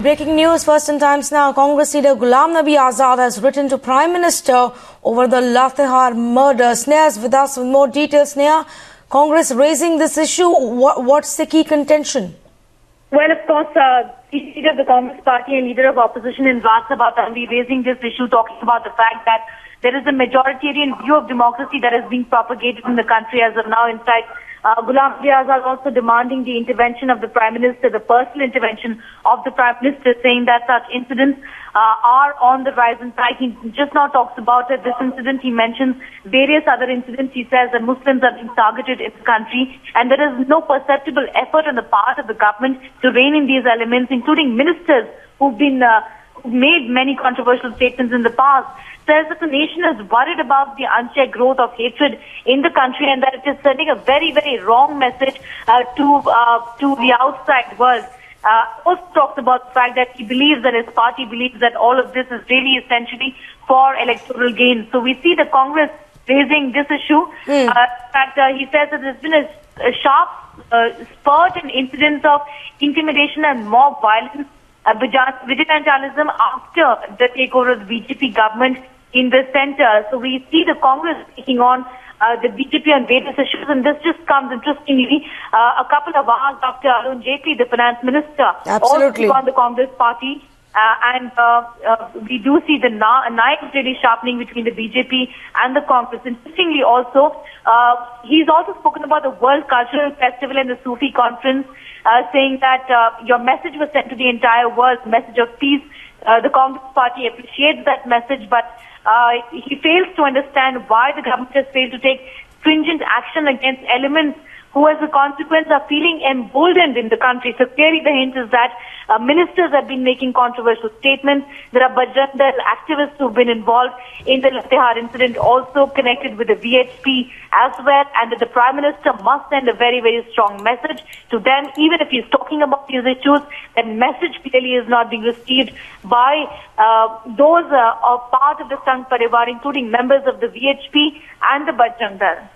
Breaking news, first in Times Now. Congress leader Ghulam Nabi Azad has written to Prime Minister over the Latehar murder. Sneha is with us with more details. Sneha, Congress raising this issue. What's the key contention? Well, of course, the leader of the Congress party and leader of opposition in Raj Sabha Tanvi raising this issue, talking about the fact that there is a majoritarian view of democracy that is being propagated in the country as of now. In fact, Ghulam Nabi Azad also demanding the intervention of the Prime Minister, the personal intervention of the Prime Minister, saying that such incidents are on the rise. In fact, he just now talks about this incident. He mentions various other incidents. He says that Muslims are being targeted in the country, and there is no perceptible effort on the part of the government to rein in these elements, including ministers who've been made many controversial statements in the past. Says that the nation is worried about the unchecked growth of hatred in the country, and that it is sending a very, very wrong message to the outside world. Also talks about the fact that he believes that his party believes that all of this is really essentially for electoral gain. So we see the Congress raising this issue. In fact, he says that there's been a sharp spurt in incidents of intimidation and mob violence, vigilantism after the takeover of the BJP government in the center. So we see the Congress taking on the BJP on various issues, and this just comes interestingly a couple of hours after Arun Jaitley, the finance minister, also on the Congress party. And we do see the knives really sharpening between the BJP and the Congress. Interestingly also, he's also spoken about the World Cultural Festival and the Sufi Conference, saying that your message was sent to the entire world, message of peace. The Congress party appreciates that message, but he fails to understand why the government has failed to take stringent action against elements who as a consequence are feeling emboldened in the country. So clearly the hint is that ministers have been making controversial statements. There are Bajrang Dal activists who have been involved in the Latehar incident, also connected with the VHP as well, and that the Prime Minister must send a very, very strong message to them. Even if he's talking about these issues, that message clearly is not being received by those are part of the Sangh Parivar, including members of the VHP and the Bajrang Dal.